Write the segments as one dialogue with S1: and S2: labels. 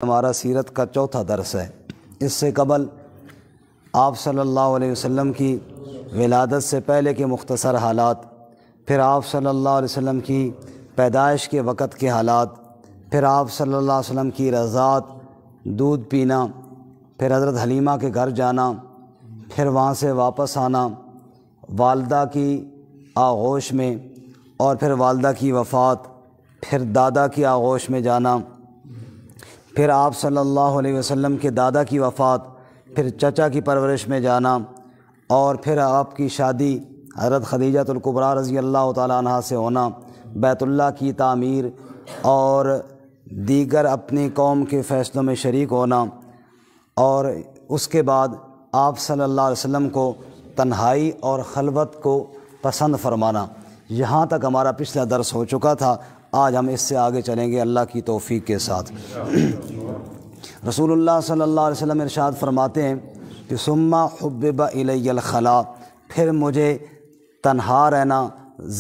S1: ہمارا سیرت کا چوتھا درس ہے۔ اس سے قبل آپ صلی اللہ علیہ وسلم کی ولادت سے پہلے کے مختصر حالات، پھر آپ صلی اللہ علیہ وسلم کی پیدائش کے وقت کے حالات، پھر آپ صلی اللہ علیہ وسلم کی رضاعت، دودھ پینا، پھر حضرت حلیمہ کے گھر جانا، پھر وہاں سے واپس آنا، والدہ کی آغوش میں، اور پھر والدہ کی وفات، پھر دادا کی آغوش میں جانا، پھر آپ صلی اللہ علیہ وسلم کے دادا کی وفات، پھر چچا کی پرورش میں جانا، اور پھر آپ کی شادی حضرت خدیجہ الکبریٰ رضی اللہ تعالیٰ عنہا سے ہونا، بیت اللہ کی تعمیر اور دیگر اپنی قوم کے فیصلوں میں شریک ہونا، اور اس کے بعد آپ صلی اللہ علیہ وسلم کو تنہائی اور خلوت کو پسند فرمانا۔ یہاں تک ہمارا پچھلا درس ہو چکا تھا۔ آج ہم اس سے آگے چلیں گے اللہ کی توفیق کے ساتھ۔ رسول اللہ صلی اللہ علیہ وسلم ارشاد فرماتے ہیں کہ ثم حبب الی الخلاء، پھر مجھے تنہا رہنا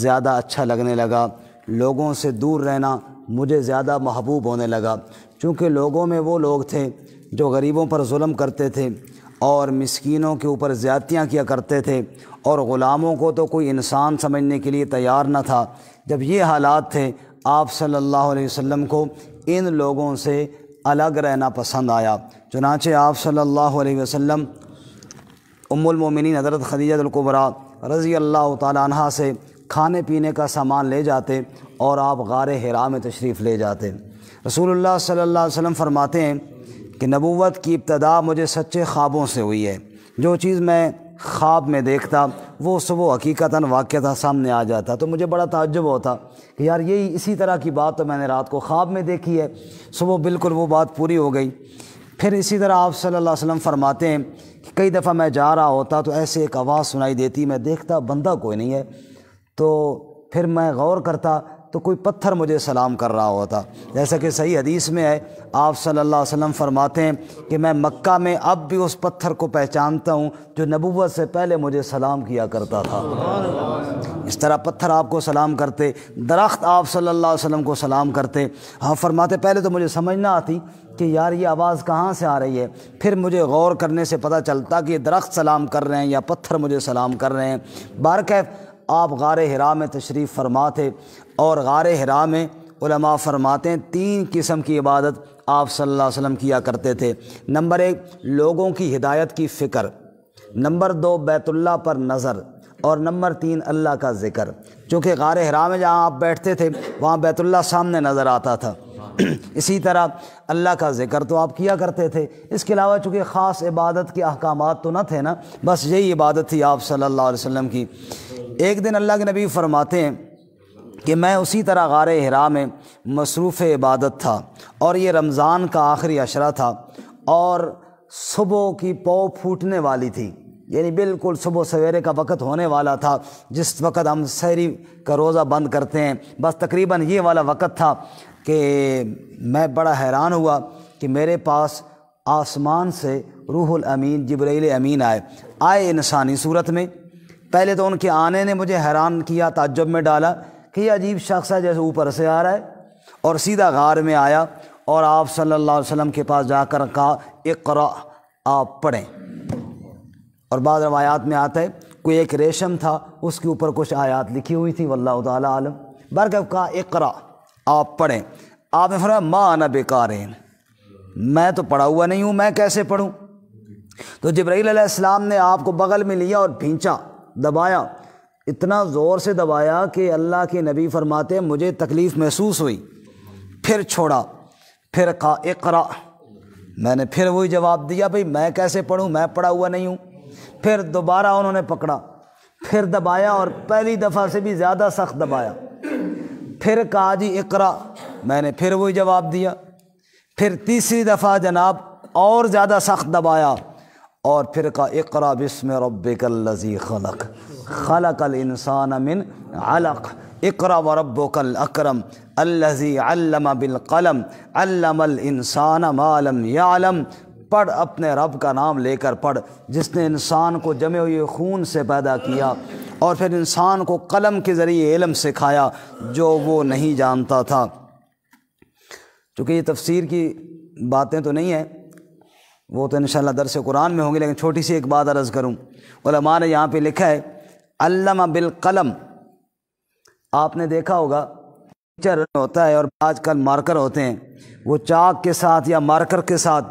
S1: زیادہ اچھا لگنے لگا، لوگوں سے دور رہنا مجھے زیادہ محبوب ہونے لگا، چونکہ لوگوں میں وہ لوگ تھے جو غریبوں پر ظلم کرتے تھے اور مسکینوں کے اوپر زیادتیاں کیا کرتے تھے، اور غلاموں کو تو کوئی انسان سمجھنے کے لیے تیار نہ تھا۔ جب یہ حالات تھے، آپ صلی اللہ علیہ وسلم کو ان لوگوں سے الگ رہنا پسند آیا، چنانچہ آپ صلی اللہ علیہ وسلم ام المومنین حضرت خدیجہ الکبریٰ رضی اللہ تعالیٰ عنہا سے کھانے پینے کا سامان لے جاتے اور آپ غار حراء میں تشریف لے جاتے۔ رسول اللہ صلی اللہ علیہ وسلم فرماتے ہیں کہ نبوت کی ابتدا مجھے سچے خوابوں سے ہوئی ہے۔ جو چیز میں خواب میں دیکھتا وہ صبح حقیقتاً واقعہ سامنے آ جاتا، تو مجھے بڑا تعجب ہوتا کہ یار یہی اسی طرح کی بات تو میں نے رات کو خواب میں دیکھی ہے، صبح بالکل وہ بات پوری ہو گئی۔ پھر اسی طرح آپ صلی اللہ علیہ وسلم فرماتے ہیں کہ کئی دفعہ میں جا رہا ہوتا تو ایسے ایک آواز سنائی دیتی، میں دیکھتا بندہ کوئی نہیں ہے، تو پھر میں غور کرتا تو کوئی پتھر مجھے سلام کر رہا ہوتا، جیسا کہ صحیح حدیث میں ہے۔ آپ صلی اللہ علیہ وسلم فرماتے ہیں کہ میں مکہ میں اب بھی اس پتھر کو پہچانتا ہوں جو نبوت سے پہلے مجھے سلام کیا کرتا تھا۔ اس طرح پتھر آپ کو سلام کرتے، درخت آپ صلی اللہ علیہ وسلم کو سلام کرتے۔ آپ فرماتے پہلے تو مجھے سمجھ نہ آتی کہ یار یہ آواز کہاں سے آ رہی ہے، پھر مجھے غور کرنے سے پتہ چلتا کہ یہ درخت سلام کر رہے ہیں یا پتھر مجھے سلام کر رہے ہیں۔ بہرکیف آپ غار حراء میں تشریف فرما تھے، اور غار حراء میں علماء فرماتے ہیں 3 قسم کی عبادت آپ صلی اللہ علیہ وسلم کیا کرتے تھے۔ نمبر 1 لوگوں کی ہدایت کی فکر، نمبر 2 بیت اللہ پر نظر، اور نمبر 3 اللہ کا ذکر۔ چونکہ غار حراء میں جہاں آپ بیٹھتے تھے وہاں بیت اللہ سامنے نظر آتا تھا، اسی طرح اللہ کا ذکر تو آپ کیا کرتے تھے۔ اس کے علاوہ چونکہ خاص عبادت کے احکامات تو نہ تھے نا، بس یہی عبادت تھی آپ صلی اللہ علیہ وسلم کی۔ ایک دن اللہ کے نبی فرماتے ہیں کہ میں اسی طرح غار حراء میں مصروف عبادت تھا، اور یہ رمضان کا آخری عشرہ تھا، اور صبح کی پو پھوٹنے والی تھی، یعنی بالکل صبح سویرے کا وقت ہونے والا تھا جس وقت ہم سحری کا روزہ بند کرتے ہیں، بس تقریباً یہ والا وقت تھا کہ میں بڑا حیران ہوا کہ میرے پاس آسمان سے روح الامین جبرائیل امین آئے انسانی صورت میں۔ پہلے تو ان کے آنے نے مجھے حیران کیا، تعجب میں ڈالا کہ یہ عجیب شخص ہے جیسے اوپر سے آ رہا ہے، اور سیدھا غار میں آیا اور آپ صلی اللہ علیہ وسلم کے پاس جا کر کہا اقرأ، آپ پڑھیں۔ اور بعض روایات میں آتا ہے کوئی ایک ریشم تھا، اس کے اوپر کچھ آیات لکھی ہوئی تھی، واللہ تعالیٰ عالم۔ برکت کہا اقرأ، آپ پڑھیں۔ آپ نے فرمایا ما انا بقارئ، میں تو پڑھا ہوا نہیں ہوں، میں کیسے پڑھوں؟ تو جبرائیل علیہ السلام نے آپ کو بغل میں لیا اور بھینچا، دبایا، اتنا زور سے دبایا کہ اللہ کے نبی فرماتے ہیں مجھے تکلیف محسوس ہوئی، پھر چھوڑا، پھر کہا اقرأ، میں نے پھر وہی جواب دیا بھئی میں کیسے پڑھوں، میں پڑھا ہوا نہیں ہوں۔ پھر دوبارہ انہوں نے پکڑا، پھر دبایا، اور پہلی دفعہ سے بھی زیادہ سخت دبایا، پھر کہا جی اقرأ، میں نے پھر وہی جواب دیا، پھر تیسری دفعہ جناب اور زیادہ سخت دبایا، اور پھر کہا اقرأ بسم ربک الذی خلق خلق الانسان من علق اقرأ وربک الاکرم الذی علم بالقلم علم الانسان ما لم یعلم، پڑھ اپنے رب کا نام لے کر پڑھ جس نے انسان کو جمے ہوئے خون سے پیدا کیا، اور پھر انسان کو قلم کے ذریعے علم سکھایا جو وہ نہیں جانتا تھا۔ چونکہ یہ تفسیر کی باتیں تو نہیں ہیں، وہ تو انشاءاللہ درس قرآن میں ہوں گی، لیکن چھوٹی سی ایک بات عرض کروں۔ علماء نے یہاں پہ لکھا ہے علم بالقلم۔ آپ نے دیکھا ہوگا ٹیچر ہوتا ہے اور آج کل مارکر ہوتے ہیں، وہ چاک کے ساتھ یا مارکر کے ساتھ،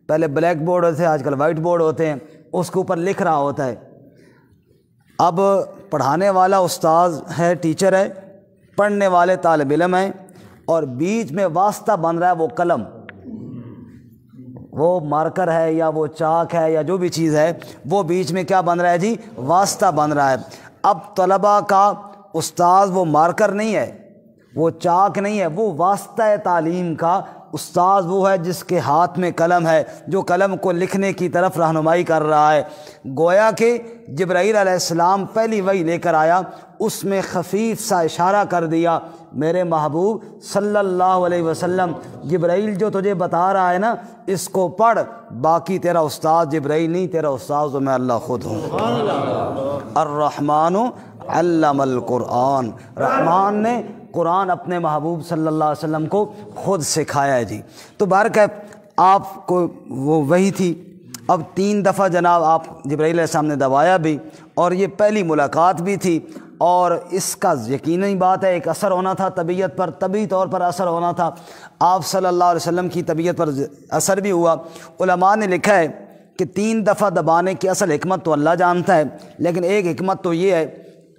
S1: پہلے بلیک بورڈ ہوتے ہیں، آج کل وائٹ بورڈ ہوتے ہیں، اس کے اوپر لکھ رہا ہوتا ہے۔ اب پڑھانے والا استاذ ہے، ٹیچر ہے، پڑھنے والے طالب علم ہیں، اور بیچ میں واسطہ بن رہا ہے وہ قلم، وہ مارکر ہے یا وہ چاک ہے یا جو بھی چیز ہے، وہ بیچ میں کیا بن رہا ہے جی؟ واسطہ بن رہا ہے۔ اب طلباء کا استاذ وہ مارکر نہیں ہے، وہ چاک نہیں ہے، وہ واسطہ تعلیم کا استاذ وہ ہے جس کے ہاتھ میں قلم ہے، جو قلم کو لکھنے کی طرف رہنمائی کر رہا ہے۔ گویا کہ جبرائیل علیہ السلام پہلی وحی لے کر آیا، اس میں خفیف سا اشارہ کر دیا، میرے محبوب صلی اللہ علیہ وسلم، جبرائیل جو تجھے بتا رہا ہے نا، اس کو پڑھ، باقی تیرا استاد جبرائیل نہیں، تیرا استاد تو میں اللہ خود ہوں۔ الرحمن علم القرآن، رحمان نے قرآن اپنے محبوب صلی اللہ علیہ وسلم کو خود سکھایا ہے جی۔ تو بہرکیف آپ کو وہ وہی تھی۔ اب 3 دفعہ جناب آپ جبرائیل علیہ السلام نے دبایا بھی، اور یہ پہلی ملاقات بھی تھی، اور اس کا یقینی بات ہے ایک اثر ہونا تھا طبیعت پر، طبی طور پر اثر ہونا تھا۔ آپ صلی اللہ علیہ وسلم کی طبیعت پر اثر بھی ہوا۔ علماء نے لکھا ہے کہ 3 دفعہ دبانے کی اصل حکمت تو اللہ جانتا ہے، لیکن ایک حکمت تو یہ ہے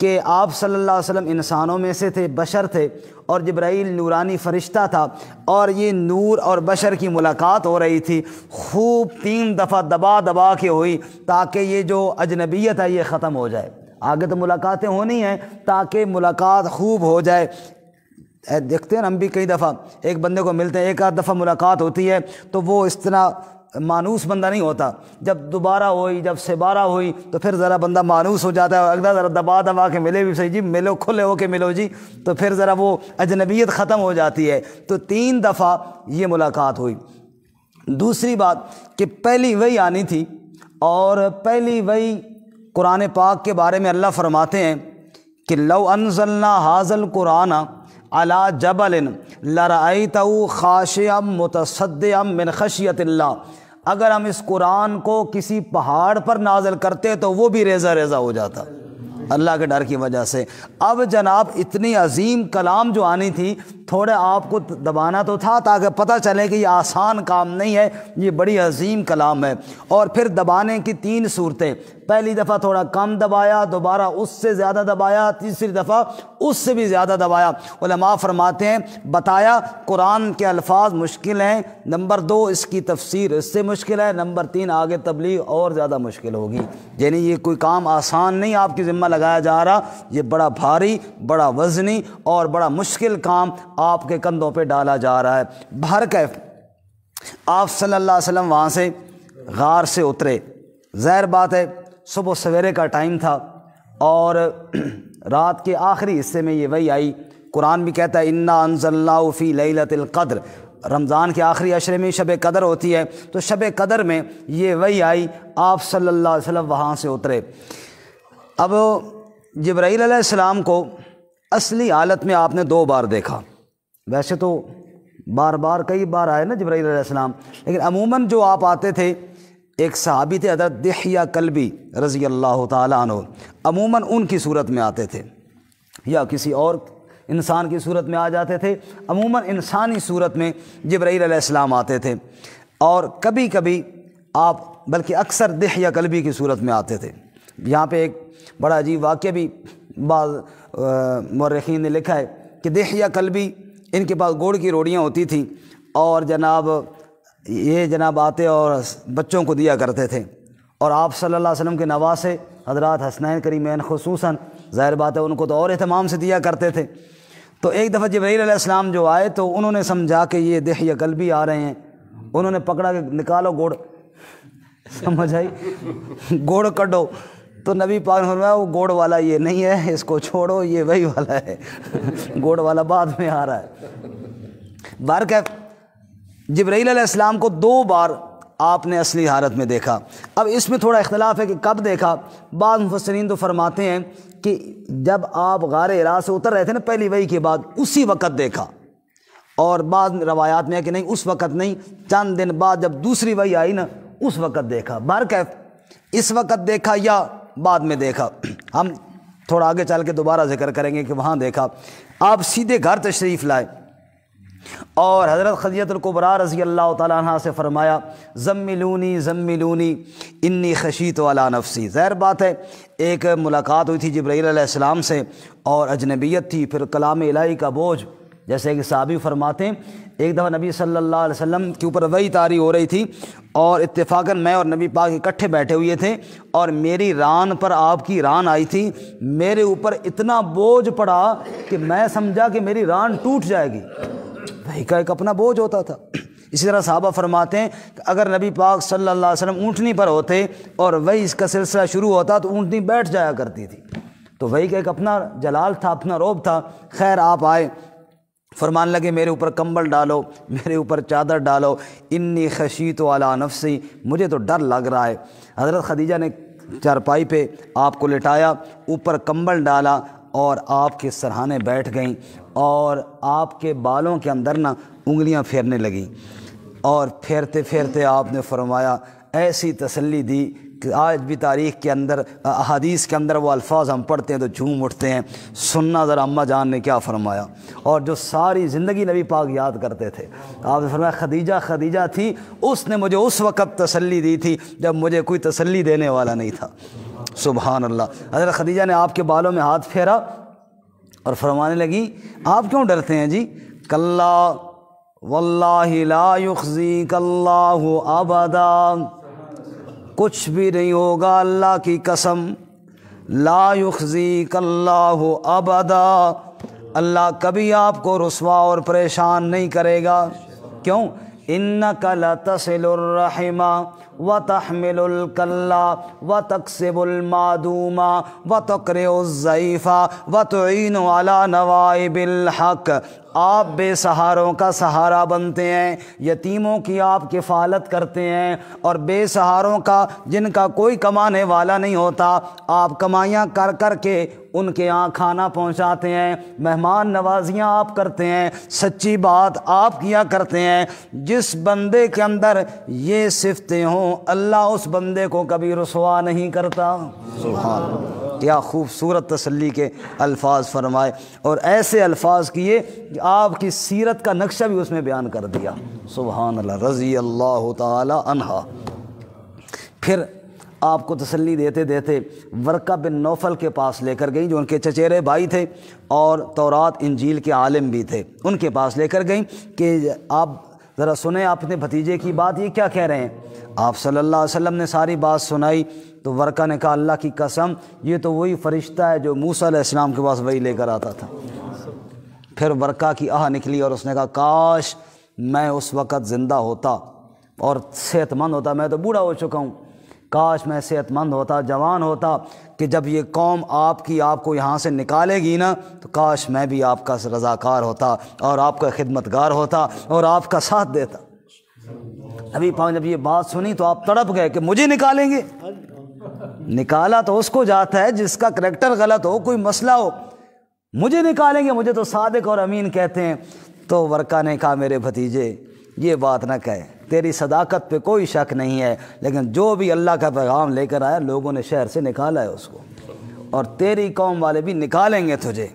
S1: کہ آپ صلی اللہ علیہ وسلم انسانوں میں سے تھے، بشر تھے، اور جبرائیل نورانی فرشتہ تھا، اور یہ نور اور بشر کی ملاقات ہو رہی تھی، خوب 3 دفعہ دبا دبا کے ہوئی، تاکہ یہ جو اجنبیت ہے یہ ختم ہو جائے۔ آگے تو ملاقاتیں ہونی ہیں تاکہ ملاقات خوب ہو جائے۔ دیکھتے ہیں ہم بھی کئی دفعہ ایک بندے کو ملتے ہیں، ایک آدھ دفعہ ملاقات ہوتی ہے تو وہ اس طرح مانوس بندہ نہیں ہوتا، جب دوبارہ ہوئی، جب سے بارہ ہوئی تو پھر ذرا بندہ مانوس ہو جاتا ہے، اگلا ذرا دبا دبا کے ملے بھی صحیح جی، ملو کھلے ہو کے ملو جی، تو پھر ذرا وہ اجنبیت ختم ہو جاتی ہے۔ تو 3 دفعہ یہ ملاقات ہوئی۔ دوسری بات کہ پہلی وحی آنی تھی، اور پہلی وحی قرآن پاک کے بارے میں اللہ فرماتے ہیں کہ لو انزلنا ھذا القرآن علی جبل لرأیتہ خاشعا متصدعا من خشیۃ اللہ، اگر ہم اس قرآن کو کسی پہاڑ پر نازل کرتے تو وہ بھی ریزہ ریزہ ہو جاتا اللہ کے ڈر کی وجہ سے۔ اب جناب اتنی عظیم کلام جو آنی تھی، تھوڑا آپ کو دبانا تو تھا تاکہ پتہ چلے کہ یہ آسان کام نہیں ہے، یہ بڑی عظیم کلام ہے۔ اور پھر دبانے کی 3 صورتیں، پہلی دفعہ تھوڑا کم دبایا، دوبارہ اس سے زیادہ دبایا، تیسری دفعہ اس سے بھی زیادہ دبایا۔ علماء فرماتے ہیں بتایا قرآن کے الفاظ مشکل ہیں، نمبر 2 اس کی تفسیر اس سے مشکل ہے، نمبر 3 آگے تبلیغ اور زیادہ مشکل ہوگی۔ یعنی یہ کوئی کام آسان نہیں آپ کی ذمہ لگایا جا رہا، یہ بڑا بھاری، بڑا وزنی اور بڑا مشکل کام آپ کے کندھوں پہ ڈالا جا رہا ہے۔ بہرکیف آپ صلی اللہ علیہ وسلم وہاں سے غار سے اترے، ظاہر بات ہے صبح سویرے کا ٹائم تھا، اور رات کے آخری حصے میں یہ وحی آئی۔ قرآن بھی کہتا ہے انا انزلناہ فی لیلۃ القدر، رمضان کے آخری عشرے میں شب قدر ہوتی ہے، تو شب قدر میں یہ وحی آئی، آپ صلی اللہ علیہ وسلم وہاں سے اترے۔ اب جبرائیل علیہ السلام کو اصلی حالت میں آپ نے 2 بار دیکھا، ویسے تو بار بار کئی بار آئے نا جبرائیل علیہ السلام، لیکن عموماً جو آپ آتے تھے، ایک صحابی تھے حضرت دحیہ کلبی رضی اللہ تعالیٰ عنہ، عموماً ان کی صورت میں آتے تھے یا کسی اور انسان کی صورت میں آ جاتے تھے، عموماً انسانی صورت میں جبرائیل علیہ السلام آتے تھے، اور کبھی کبھی آپ بلکہ اکثر دحیہ کلبی کی صورت میں آتے تھے۔ یہاں پہ ایک بڑا عجیب واقعہ بھی بعض مورخین نے لکھا ہے کہ دحیہ کلبی ان کے پاس گوڑ کی روٹیاں ہوتی تھیں، اور جناب یہ جناب آتے اور بچوں کو دیا کرتے تھے، اور آپ صلی اللہ علیہ وسلم کے نواسے حضرات حسنین کریمین خصوصاً ظاہر بات ہے ان کو تو اور اہتمام سے دیا کرتے تھے۔ تو ایک دفعہ جبرائیل علیہ السلام جو آئے تو انہوں نے سمجھا کہ یہ دحیہ کلبی آ رہے ہیں، انہوں نے پکڑا کہ نکالو گوڑ، سمجھ آئی، گوڑ کڈو، تو نبی پاک نے فرمایا وہ گوڑ والا یہ نہیں ہے، اس کو چھوڑو، یہ وہی والا ہے، گوڑ والا بعد میں آ رہا ہے۔ بہرکیف جبرائیل علیہ السلام کو 2 بار آپ نے اصلی حالت میں دیکھا۔ اب اس میں تھوڑا اختلاف ہے کہ کب دیکھا، بعض مفسرین تو فرماتے ہیں کہ جب آپ غار حرا سے اتر رہے تھے نا پہلی وحی کے بعد، اسی وقت دیکھا، اور بعض روایات میں ہے کہ نہیں اس وقت نہیں، چند دن بعد جب دوسری وحی آئی نا اس وقت دیکھا۔ بہرکیف اس وقت دیکھا یا بعد میں دیکھا، ہم تھوڑا آگے چل کے دوبارہ ذکر کریں گے کہ وہاں دیکھا۔ آپ سیدھے گھر تشریف لائے اور حضرت خدیجہ الکبریٰ رضی اللہ تعالیٰ عنہ سے فرمایا زملونی زملونی انی خشیت علی نفسی۔ ظاہر بات ہے ایک ملاقات ہوئی تھی جبرائیل علیہ السلام سے اور اجنبیت تھی، پھر کلام الہی کا بوجھ، جیسے کہ صحابی فرماتے ہیں ایک دفعہ نبی صلی اللہ علیہ وسلم کے اوپر وحی طاری ہو رہی تھی اور اتفاقاً میں اور نبی پاک اکٹھے بیٹھے ہوئے تھے اور میری ران پر آپ کی ران آئی تھی، میرے اوپر اتنا بوجھ پڑا کہ میں سمجھا کہ میری ران ٹوٹ جائے گی۔ وحی کا ایک اپنا بوجھ ہوتا تھا۔ اسی طرح صحابہ فرماتے ہیں کہ اگر نبی پاک صلی اللہ علیہ وسلم اونٹنی پر ہوتے اور وحی اس کا سلسلہ شروع ہوتا تو اونٹنی بیٹھ جایا کرتی تھی، تو وحی کا ایک اپنا جلال تھا، اپنا رعب تھا۔ خیر آپ آئے، فرمان لگے میرے اوپر کمبل ڈالو، میرے اوپر چادر ڈالو، انی خشیت علی نفسی، مجھے تو ڈر لگ رہا ہے۔ حضرت خدیجہ نے چارپائی پہ آپ کو لٹایا، اوپر کمبل ڈالا اور آپ کے سرہانے بیٹھ گئیں اور آپ کے بالوں کے اندر نا انگلیاں پھیرنے لگیں اور پھیرتے پھیرتے آپ نے فرمایا ایسی تسلی دی کہ آج بھی تاریخ کے اندر احادیث کے اندر وہ الفاظ ہم پڑھتے ہیں تو جھوم اٹھتے ہیں۔ سننا ذرا اماں جان نے کیا فرمایا اور جو ساری زندگی نبی پاک یاد کرتے تھے۔ آپ نے فرمایا خدیجہ خدیجہ تھی، اس نے مجھے اس وقت تسلی دی تھی جب مجھے کوئی تسلی دینے والا نہیں تھا۔ سبحان اللہ۔ حضرت خدیجہ نے آپ کے بالوں میں ہاتھ پھیرا اور فرمانے لگی آپ کیوں ڈرتے ہیں جی؟ کلا واللہ لا یخزیک اللہ ابدا، کچھ بھی نہیں ہوگا اللہ کی قسم، لا یخزیک اللہ ابدا، اللہ کبھی آپ کو رسوا اور پریشان نہیں کرے گا۔ کیوں؟ انک لتصل الرحم وتحمل الکل وتکسب المعدوم وتقرئ الضعیف وتعین علی نوائب الحق، آپ بے سہاروں کا سہارا بنتے ہیں، یتیموں کی آپ کفالت کرتے ہیں اور بے سہاروں کا جن کا کوئی کمانے والا نہیں ہوتا آپ کمائیاں کر کر کے ان کے یہاں کھانا پہنچاتے ہیں، مہمان نوازیاں آپ کرتے ہیں، سچی بات آپ کیا کرتے ہیں۔ جس بندے کے اندر یہ صفتیں ہوں اللہ اس بندے کو کبھی رسوا نہیں کرتا۔ سبحان اللہ، کیا خوبصورت تسلی کے الفاظ فرمائے اور ایسے الفاظ کیے کہ آپ کی سیرت کا نقشہ بھی اس میں بیان کر دیا۔ سبحان اللہ، رضی اللہ تعالی عنہ۔ پھر آپ کو تسلی دیتے دیتے ورقہ بن نوفل کے پاس لے کر گئیں جو ان کے چچیرے بھائی تھے اور تورات انجیل کے عالم بھی تھے، ان کے پاس لے کر گئیں کہ آپ ذرا سنیں اپنے بھتیجے کی بات، یہ کیا کہہ رہے ہیں۔ آپ صلی اللہ علیہ وسلم نے ساری بات سنائی تو ورقہ نے کہا اللہ کی قسم یہ تو وہی فرشتہ ہے جو موسیٰ علیہ السلام کے پاس وحی لے کر آتا تھا۔ پھر ورقہ کی آہ نکلی اور اس نے کہا کاش میں اس وقت زندہ ہوتا اور صحت مند ہوتا، میں تو بوڑھا ہو چکا ہوں، کاش میں صحت مند ہوتا، جوان ہوتا کہ جب یہ قوم آپ کو یہاں سے نکالے گی نا تو کاش میں بھی آپ کا رضاکار ہوتا اور آپ کا خدمتگار ہوتا اور آپ کا ساتھ دیتا۔ نبی پاک جب یہ بات سنی تو آپ تڑپ گئے کہ مجھے نکالیں گے؟ نکالا تو اس کو جاتا ہے جس کا کریکٹر غلط ہو، کوئی مسئلہ ہو، مجھے نکالیں گے، مجھے تو صادق اور امین کہتے ہیں۔ تو ورقہ نے کہا میرے بھتیجے یہ بات نہ کہے، تیری صداقت پہ کوئی شک نہیں ہے، لیکن جو بھی اللہ کا پیغام لے کر آیا لوگوں نے شہر سے نکالا ہے اس کو، اور تیری قوم والے بھی نکالیں گے تجھے۔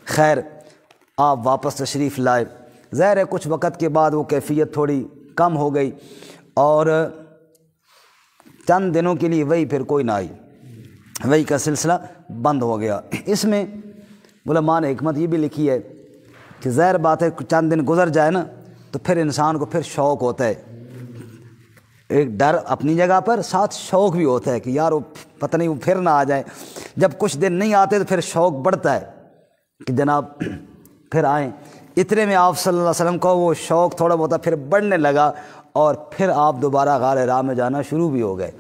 S1: خیر آپ واپس تشریف لائے، ظاہر ہے کچھ وقت کے بعد وہ کیفیت تھوڑی کم ہو گئی اور چند دنوں کے لیے وہی پھر کوئی نہ آئی، وہی کا سلسلہ بند ہو گیا۔ اس میں علماء نے حکمت یہ بھی لکھی ہے کہ ظاہر بات ہے چند دن گزر جائے نا تو پھر انسان کو پھر شوق ہوتا ہے، ایک ڈر اپنی جگہ پر ساتھ شوق بھی ہوتا ہے کہ یار وہ پتہ نہیں وہ پھر نہ آ جائے۔ جب کچھ دن نہیں آتے تو پھر شوق بڑھتا ہے کہ جناب پھر آئیں۔ اتنے میں آپ صلی اللہ علیہ وسلم کو وہ شوق تھوڑا بہت پھر بڑھنے لگا اور پھر آپ دوبارہ غار حرا میں جانا شروع بھی ہو گئے۔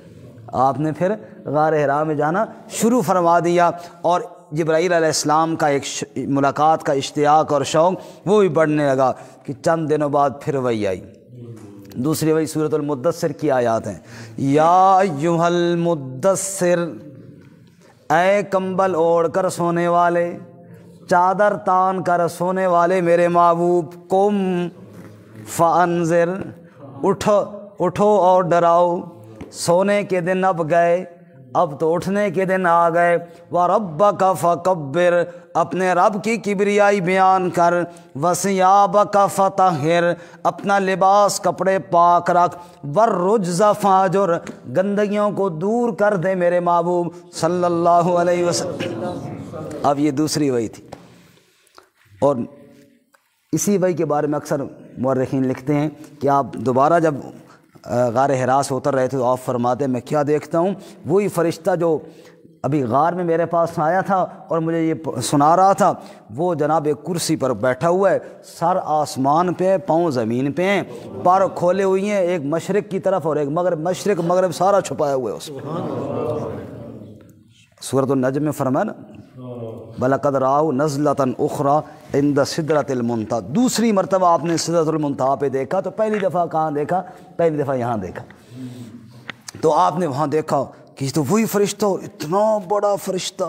S1: آپ نے پھر غار حرا میں جانا شروع فرما دیا اور جبرائیل علیہ السلام کا ایک ملاقات کا اشتیاق اور شوق وہ بھی بڑھنے لگا کہ چند دنوں بعد پھر وہی آئی۔ دوسری وہی سورۃ المدثر کی آیات ہیں، یا ایھا المدثر، اے کمبل اوڑھ کر سونے والے، چادر تان کر سونے والے میرے محبوب، قم فانذر، اٹھو اٹھو اور ڈراؤ، سونے کے دن اب گئے، اب تو اٹھنے کے دن آ گئے، وَرَبَّكَ فَكَبِّرْ، اپنے رب کی کبریائی بیان کر، وَثِيَابَكَ فَطَهِّرْ، اپنا لباس کپڑے پاک رکھ، وَالرُّجْزَ فَاهْجُرْ، گندگیوں کو دور کر دے میرے محبوب صلی اللہ علیہ وسلم۔ اب یہ دوسری وحی تھی، اور اسی وحی کے بارے میں اکثر مورخین لکھتے ہیں کہ آپ دوبارہ جب غار حرا سے اتر رہے تھے تو آپ فرماتے ہیں میں کیا دیکھتا ہوں، وہی فرشتہ جو ابھی غار میں میرے پاس آیا تھا اور مجھے یہ سنا رہا تھا، وہ جناب ایک کرسی پر بیٹھا ہوا ہے، سر آسمان پہ، پاؤں زمین پہ ہیں، پر کھولے ہوئی ہیں، ایک مشرق کی طرف اور ایک مغرب، مشرق مغرب سارا چھپایا ہوا ہے اس میں۔ سورۃ النجم میں فرمایا نا بَلَقَدْ رَأَوْا نَزْلَةً أُخْرَىٰ عِنْدَ سِدْرَةِ الْمُنتَهىٰ، دوسری مرتبہ آپ نے سدرۃ المنتہا پہ دیکھا، تو پہلی دفعہ کہاں دیکھا؟ پہلی دفعہ یہاں دیکھا، تو آپ نے وہاں دیکھا کہ تو وہی فرشتہ، اور اتنا بڑا فرشتہ،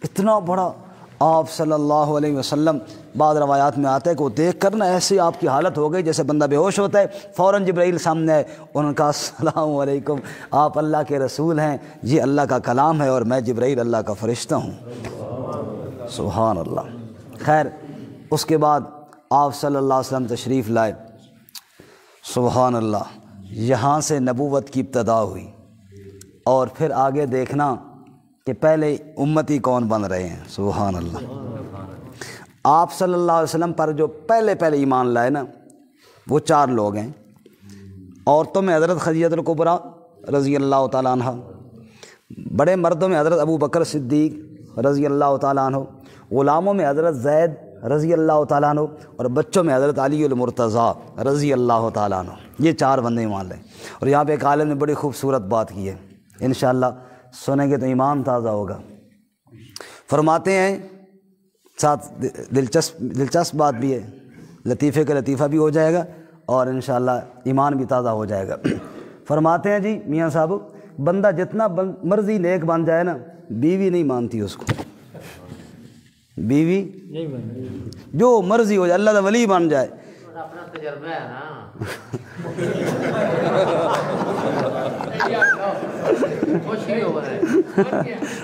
S1: اتنا بڑا۔ آپ صلی اللہ علیہ وسلم، بعض روایات میں آتا ہے کہ وہ دیکھ کر نا ایسی آپ کی حالت ہو گئی جیسے بندہ بے ہوش ہوتا ہے، فوراً جبرائیل سامنے آئے، انہوں نے کہا السلام علیکم، آپ اللہ کے رسول ہیں، یہ اللہ کا کلام ہے اور میں جبرائیل اللہ کا فرشتہ ہوں۔ سبحان اللہ۔ خیر، اس کے بعد آپ صلی اللہ علیہ وسلم تشریف لائے، سبحان اللہ، یہاں سے نبوت کی ابتدا ہوئی، اور پھر آگے دیکھنا کہ پہلے امتی کون بن رہے ہیں۔ سبحان اللہ۔ آپ صلی اللہ علیہ وسلم پر جو پہلے ایمان لائے نا، وہ 4 لوگ ہیں۔ عورتوں میں حضرت خدیجہ الکبریٰ رضی اللہ تعالیٰ عنہ، بڑے مردوں میں حضرت ابو بکر صدیق رضی اللہ تعالیٰ عنہ، غلاموں میں حضرت زید رضی اللہ تعالیٰ عنہ، اور بچوں میں حضرت علی المرتضیٰ رضی اللہ تعالیٰ عنہ۔ یہ 4 بندے ایمان لائے۔ اور یہاں پہ ایک عالم نے بڑی خوبصورت بات کی ہے، انشاءاللہ سنیں گے تو ایمان تازہ ہوگا۔ فرماتے ہیں، ساتھ دلچسپ بات بھی ہے، لطیفے کا لطیفہ بھی ہو جائے گا اور انشاءاللہ ایمان بھی تازہ ہو جائے گا۔ فرماتے ہیں جی میاں صاحب، بندہ جتنا مرضی نیک بن جائے نا، بیوی نہیں مانتی اس کو، بیوی جو مرضی ہو جائے، اللہ کا ولی بن جائے،
S2: اپنا تجربہ ہے نا۔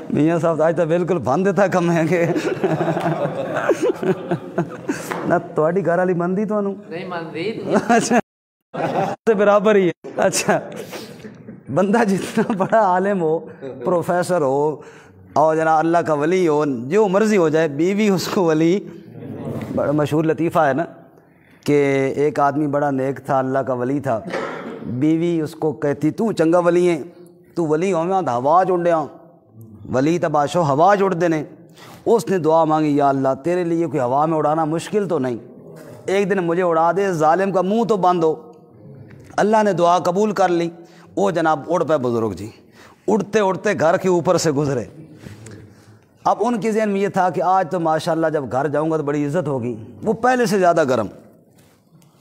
S1: میاں صاحب آج تو بالکل بند تھا کم ہے کہ نہ تھوڑی گھر والی مندی تو
S2: نہیں مندی،
S1: اچھا سے برابر ہی ہے۔ اچھا، بندہ جتنا بڑا عالم ہو، پروفیسر ہو، اور جناب اللہ کا ولی ہو، جو مرضی ہو جائے، بیوی اس کو ولی۔ بڑا مشہور لطیفہ ہے نا کہ ایک آدمی بڑا نیک تھا، اللہ کا ولی تھا، بیوی اس کو کہتی تو چنگا ولی ہے، تو ولی ہوگا تو ہوا جڑیا، ولی تباشو ہوا جڑ دینے۔ اس نے دعا مانگی، یا اللہ تیرے لیے کوئی ہوا میں اڑانا مشکل تو نہیں، ایک دن مجھے اڑا دے، ظالم کا منہ تو بند ہو۔ اللہ نے دعا قبول کر لی، وہ جناب اڑ پہ بزرگ جی، اڑتے اڑتے گھر کے اوپر سے گزرے۔ اب ان کی ذہن میں یہ تھا کہ آج تو ماشاءاللہ جب گھر جاؤں گا تو بڑی عزت ہوگی، وہ پہلے سے زیادہ گرم،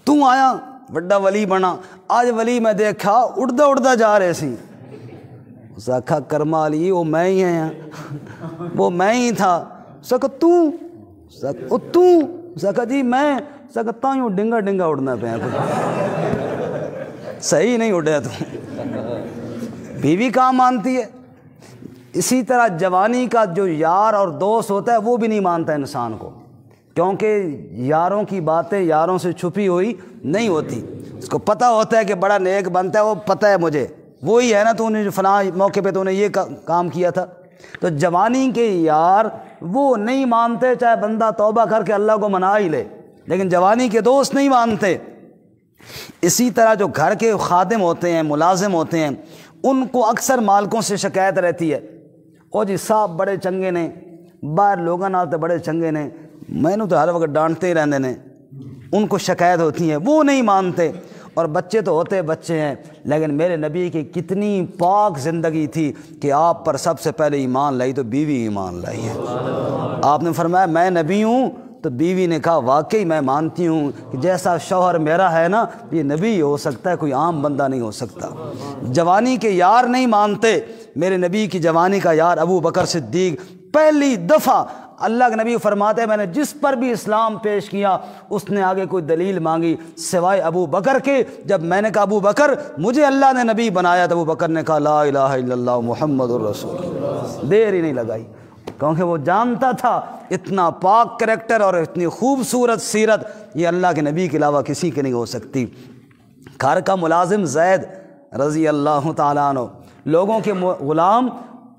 S1: تو آیا بڑا ولی بنا، آج ولی میں دیکھا اڑتا اڑتا جا رہے سی، سکھا کرما لی وہ میں ہی ہیں، وہ میں ہی تھا، سکھا تو سکھا جی میں سکھتا ہوں، ڈنگا ڈنگا اڑنا پہ صحیح نہیں اڑیا تو۔ بیوی کہاں مانتی ہے؟ اسی طرح جوانی کا جو یار اور دوست ہوتا ہے وہ بھی نہیں مانتا انسان کو، کیونکہ یاروں کی باتیں یاروں سے چھپی ہوئی نہیں ہوتی، اس کو پتہ ہوتا ہے کہ بڑا نیک بنتا ہے، وہ پتہ ہے مجھے وہی ہے نا، تو انہیں فلاں موقع پہ تو انہیں یہ کام کیا تھا۔ تو جوانی کے یار وہ نہیں مانتے، چاہے بندہ توبہ کر کے اللہ کو منا ہی لے، لیکن جوانی کے دوست نہیں مانتے۔ اسی طرح جو گھر کے خادم ہوتے ہیں، ملازم ہوتے ہیں، ان کو اکثر مالکوں سے شکایت رہتی ہے، او جی صاحب بڑے چنگے نے، باہر لوگوں نال تے بڑے چنگے نے، میں نے تو ہر وقت ڈانٹتے ہی رہندے نے، ان کو شکایت ہوتی ہے، وہ نہیں مانتے۔ اور بچے تو ہوتے بچے ہیں، لیکن میرے نبی کی کتنی پاک زندگی تھی کہ آپ پر سب سے پہلے ایمان لائی تو بیوی ایمان لائی ہے۔ آپ نے فرمایا میں نبی ہوں، تو بیوی نے کہا واقعی میں مانتی ہوں کہ جیسا شوہر میرا ہے نا، یہ نبی ہو سکتا ہے، کوئی عام بندہ نہیں ہو سکتا۔ جوانی کے یار نہیں مانتے، میرے نبی کی جوانی کا یار ابو بکر صدیق پہلی دفعہ اللہ کے نبی فرماتے ہیں میں نے جس پر بھی اسلام پیش کیا اس نے آگے کوئی دلیل مانگی سوائے ابو بکر کے۔ جب میں نے کہا ابو بکر مجھے اللہ نے نبی بنایا تو ابو بکر نے کہا لا الہ الا اللہ محمد الرسول اللہ۔ دیر ہی نہیں لگائی، کیونکہ وہ جانتا تھا اتنا پاک کریکٹر اور اتنی خوبصورت سیرت یہ اللہ کے نبی کے علاوہ کسی کی نہیں ہو سکتی۔ گھر کا ملازم زید رضی اللہ تعالیٰ عنہ، لوگوں کے غلام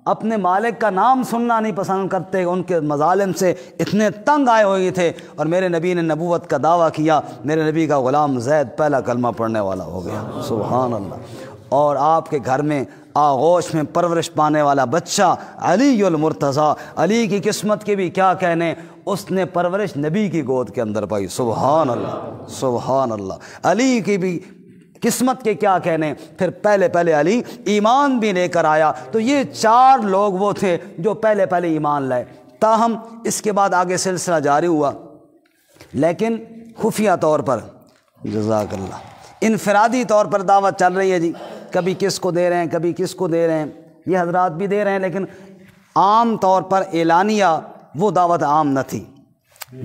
S1: اپنے مالک کا نام سننا نہیں پسند کرتے، ان کے مظالم سے اتنے تنگ آئے ہوئے تھے، اور میرے نبی نے نبوت کا دعویٰ کیا، میرے نبی کا غلام زید پہلا کلمہ پڑھنے والا ہو گیا، سبحان اللہ۔ اور آپ کے گھر میں آغوش میں پرورش پانے والا بچہ علی المرتضیٰ، علی کی قسمت کے بھی کیا کہنے، اس نے پرورش نبی کی گود کے اندر پائی، سبحان اللہ سبحان اللہ۔ علی کی بھی قسمت کے کیا کہنے، پھر پہلے علی ایمان بھی لے کر آیا۔ تو یہ 4 لوگ وہ تھے جو پہلے ایمان لائے۔ تاہم اس کے بعد آگے سلسلہ جاری ہوا، لیکن خفیہ طور پر، جزاک اللہ، انفرادی طور پر دعوت چل رہی ہے جی، کبھی کس کو دے رہے ہیں کبھی کس کو دے رہے ہیں، یہ حضرات بھی دے رہے ہیں، لیکن عام طور پر اعلانیہ وہ دعوت عام نہ تھی۔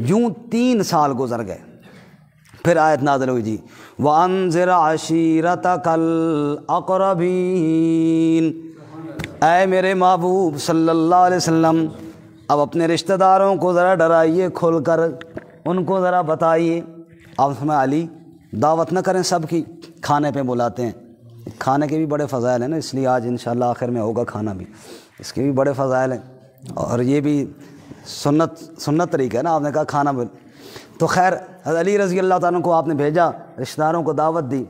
S1: یوں 3 سال گزر گئے، پھر آیت نازل ہوئی جی وَأَنذِرْ عَشِيرَتَكَ الْأَقْرَبِينَ، اے میرے محبوب صلی اللہ علیہ وسلم اب اپنے رشتہ داروں کو ذرا ڈرائیے کھل کر، ان کو ذرا بتائیے۔ اب ہمیں علی دعوت نہ کریں سب کی، کھانے پہ بلاتے ہیں، کھانے کے بھی بڑے فضائل ہیں نا، اس لیے آج انشاءاللہ آخر میں ہوگا کھانا بھی، اس کے بھی بڑے فضائل ہیں، اور یہ بھی سنت طریقہ ہے نا، آپ نے کہا کھانا بھی۔ تو خیر حضرت علی رضی اللہ تعالیٰ کو آپ نے بھیجا، رشتہ داروں کو دعوت دی،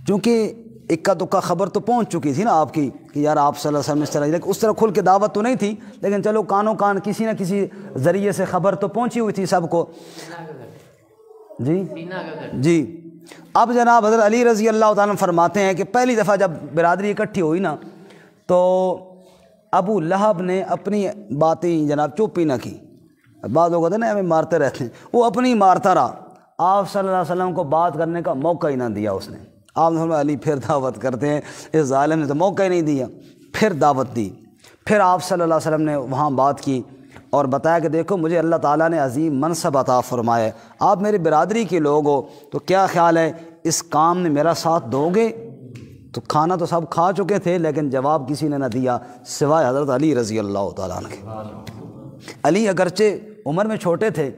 S1: چونکہ اکا دکا خبر تو پہنچ چکی تھی نا آپ کی کہ یار آپ صلی اللہ علیہ وسلم اس طرح، اس طرح کھل کے دعوت تو نہیں تھی، لیکن چلو کانوں کان کسی نہ کسی ذریعے سے خبر تو پہنچی ہوئی تھی سب کو جی۔ اب جناب حضرت علی رضی اللہ تعالیٰ فرماتے ہیں کہ پہلی دفعہ جب برادری اکٹھی ہوئی نا تو ابو لہب نے اپنی باتیں جناب چپ ہی نہ کی، بعض لوگ ہوتے ہیں نا ہمیں مارتے رہتے ہیں، وہ اپنی مارتا رہا، آپ صلی اللہ علیہ وسلم کو بات کرنے کا موقع ہی نہ دیا اس نے۔ آپ نے علی پھر دعوت کرتے ہیں، اس ظالم نے تو موقع ہی نہیں دیا، پھر دعوت دی، پھر آپ صلی اللہ علیہ وسلم نے وہاں بات کی اور بتایا کہ دیکھو مجھے اللہ تعالیٰ نے عظیم منصب عطا فرمایا ہے، آپ میری برادری کے لوگ ہو، تو کیا خیال ہے اس کام میں میرا ساتھ دو گے؟ تو کھانا تو سب کھا چکے تھے، لیکن جواب کسی نے نہ دیا سوائے حضرت علی رضی اللہ تعالیٰ عنہ کے۔ علی اگرچہ عمر میں چھوٹے تھے،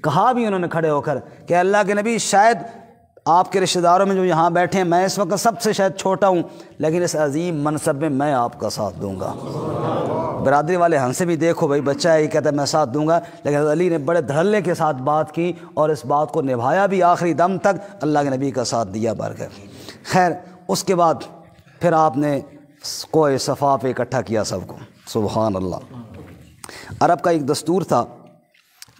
S1: کہا بھی انہوں نے کھڑے ہو کر کہ اللہ کے نبی شاید آپ کے رشتہ داروں میں جو یہاں بیٹھے ہیں میں اس وقت سب سے شاید چھوٹا ہوں، لیکن اس عظیم منصب میں میں آپ کا ساتھ دوں گا۔ برادری والے ہم سے بھی دیکھو بھائی بچہ ہے یہ کہتا ہے میں ساتھ دوں گا، لیکن حضرت علی نے بڑے دھڑلے کے ساتھ بات کی اور اس بات کو نبھایا بھی، آخری دم تک اللہ کے نبی کا ساتھ دیا بھر کر۔ خیر اس کے بعد پھر آپ نے کوہ صفا پہ اکٹھا کیا سب کو، سبحان اللہ۔ عرب کا ایک دستور تھا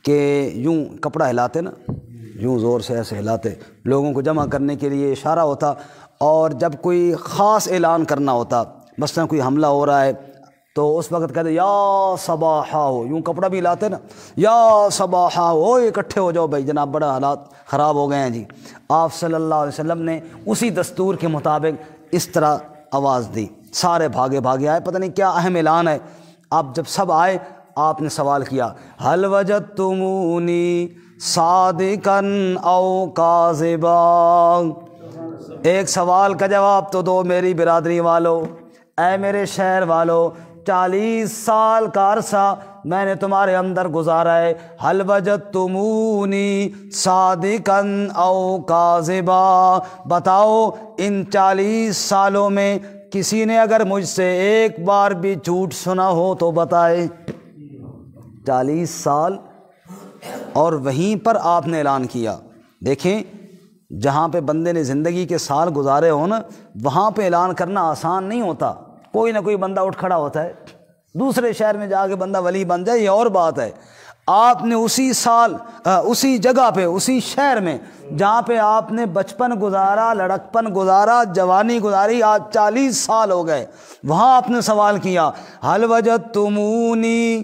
S1: کہ یوں کپڑا ہلاتے نا، یوں زور سے ایسے ہلاتے، لوگوں کو جمع کرنے کے لیے اشارہ ہوتا، اور جب کوئی خاص اعلان کرنا ہوتا، مثلا کوئی حملہ ہو رہا ہے تو اس وقت کہتے یا صباحا ہو، یوں کپڑا بھی ہلاتے نا، یا صباحا ہو، اکٹھے ہو جاؤ بھائی جناب بڑا حالات خراب ہو گئے ہیں جی۔ آپ صلی اللہ علیہ وسلم نے اسی دستور کے مطابق اس طرح آواز دی، سارے بھاگے بھاگے آئے، پتہ نہیں کیا اہم اعلان ہے۔ آپ جب سب آئے آپ نے سوال کیا هل وجدتمونی صادقا او کاذبا، ایک سوال کا جواب تو دو میری برادری والو، اے میرے شہر والو، 40 سال کا عرصہ میں نے تمہارے اندر گزارا ہے، هل وجدتمونی صادقا او کاذبا، بتاؤ ان 40 سالوں میں کسی نے اگر مجھ سے ایک بار بھی جھوٹ سنا ہو تو بتائے۔ 40 سال اور وہیں پر آپ نے اعلان کیا۔ دیکھیں جہاں پہ بندے نے زندگی کے سال گزارے ہوں نا، وہاں پہ اعلان کرنا آسان نہیں ہوتا، کوئی نہ کوئی بندہ اٹھ کھڑا ہوتا ہے، دوسرے شہر میں جا کے بندہ ولی بن جائے یہ اور بات ہے۔ آپ نے اسی سال اسی جگہ پہ اسی شہر میں جہاں پہ آپ نے بچپن گزارا، لڑکپن گزارا، جوانی گزاری، آج 40 سال ہو گئے، وہاں آپ نے سوال کیا هل وجدتمونی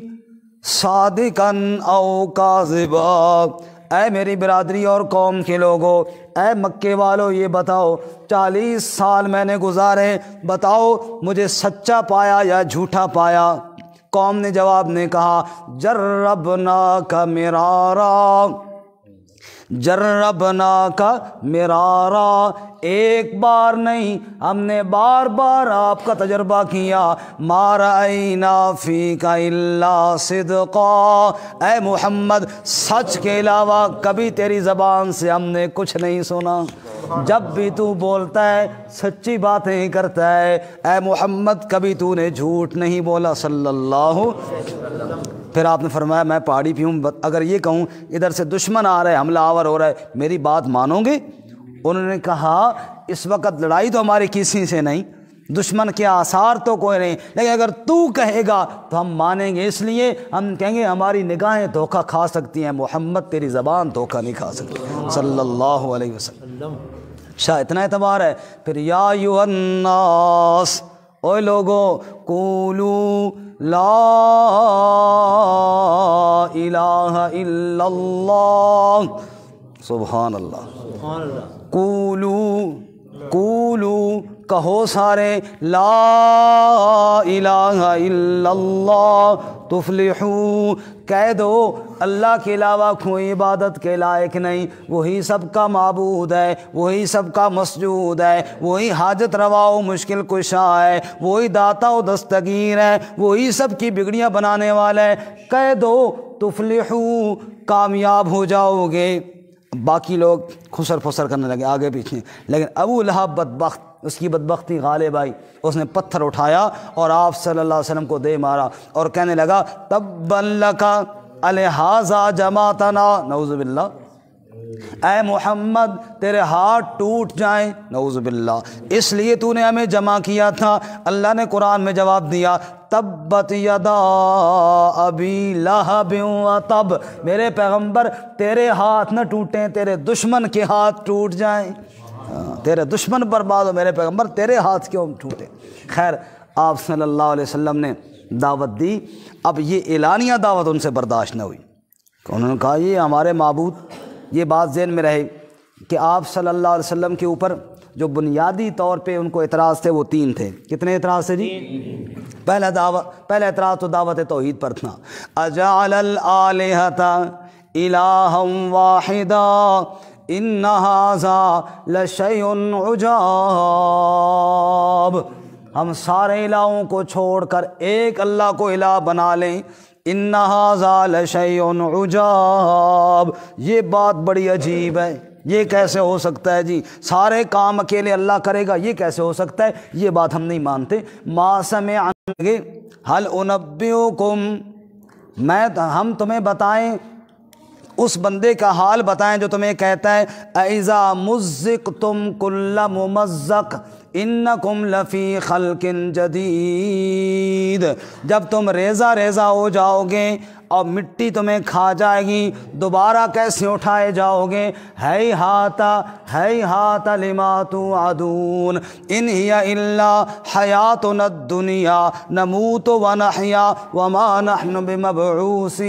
S1: صادقا او کاذبا، اے میری برادری اور قوم کے لوگوں، اے مکے والو یہ بتاؤ 40 سال میں نے گزارے، بتاؤ مجھے سچا پایا یا جھوٹا پایا؟ قوم نے جواب نے کہا جربناک مرارا، جربناک مرارا، ایک بار نہیں ہم نے بار بار آپ کا تجربہ کیا، ما رأینا فیک الا صدقا، اے محمد سچ کے علاوہ کبھی تیری زبان سے ہم نے کچھ نہیں سنا، جب بھی تو بولتا ہے سچی باتیں کرتا ہے، اے محمد کبھی تو نے جھوٹ نہیں بولا صلی اللہ۔ پھر آپ نے فرمایا میں پہاڑی پہ ہوں، اگر یہ کہوں ادھر سے دشمن آ رہا ہے، حملہ آور ہو رہا ہے، میری بات مانو گے؟ انہوں نے کہا اس وقت لڑائی تو ہماری کسی سے نہیں، دشمن کے آثار تو کوئی نہیں، لیکن اگر تو کہے گا تو ہم مانیں گے، اس لیے ہم کہیں گے ہماری نگاہیں دھوکہ کھا سکتی ہیں، محمد تیری زبان دھوکہ نہیں کھا سکتی صلی اللہ علیہ وسلم۔ اچھا اتنا اعتبار ہے۔ پھر یا ایھا الناس، اوے لوگو، قولوا لا الہ الا اللہ، سبحان اللہ، قولوا کہو سارے، لا الہ الا اللہ تفلحوا، کہہ دو اللہ کے علاوہ کوئی عبادت کے لائق نہیں، وہی سب کا معبود ہے، وہی سب کا مسجود ہے، وہی حاجت روا و مشکل کشا ہے، وہی داتا و دستگیر ہے، وہی سب کی بگڑیاں بنانے والا ہے، کہہ دو تفلحوا، کامیاب ہو جاؤ گے۔ باقی لوگ خسر پھسر کرنے لگے آگے پیچھے، لیکن ابو لہب بدبخت، اس کی بدبختی غالب آئی، اس نے پتھر اٹھایا اور آپ صلی اللہ علیہ وسلم کو دے مارا اور کہنے لگا تبا لک الہٰذا جمعتنا، نعوذ باللہ، اے محمد تیرے ہاتھ ٹوٹ جائیں، نعوذ باللہ، اس لیے تو نے ہمیں جمع کیا تھا۔ اللہ نے قرآن میں جواب دیا تبت یدا ابی لہب وتب، میرے پیغمبر تیرے ہاتھ نہ ٹوٹیں، تیرے دشمن کے ہاتھ ٹوٹ جائیں، تیرے دشمن برباد ہو میرے پیغمبر، تیرے ہاتھ کیوں ٹوٹے۔ خیر آپ صلی اللہ علیہ وسلم نے دعوت دی، اب یہ اعلانیہ دعوت ان سے برداشت نہ ہوئی، انہوں نے کہا یہ ہمارے معبود، یہ بات ذہن میں رہے کہ آپ صلی اللہ علیہ وسلم کے اوپر جو بنیادی طور پہ ان کو اعتراض تھے وہ تین تھے۔ کتنے اعتراض تھے جی؟ پہلا اعتراض تو دعوت توحید پر تھا، اجعل الآلہۃ الہا واحدا ان ھذا لشیء عجاب، ہم سارے الہوں کو چھوڑ کر ایک اللہ کو الہ بنا لیں، ان ھذا لشیء عجاب، یہ بات بڑی عجیب ہے، یہ کیسے ہو سکتا ہے جی، سارے کام اکیلے اللہ کرے گا، یہ کیسے ہو سکتا ہے، یہ بات ہم نہیں مانتے۔ ما سمعنا، هل انبئکم، ہم تمہیں بتائیں، اس بندے کا حال بتائیں جو تمہیں کہتا ہے اذا مزقتم کل ممزق انکم لفی خلق جدید، جب تم ریزہ ریزہ ہو جاؤ گے اور مٹی تمہیں کھا جائے گی، دوبارہ کیسے اٹھائے جاؤ گے، ہیہات لما توعدون ان ہی الا حیاتنا الدنیا نموت ونحیا وما نحن بمبعوثین،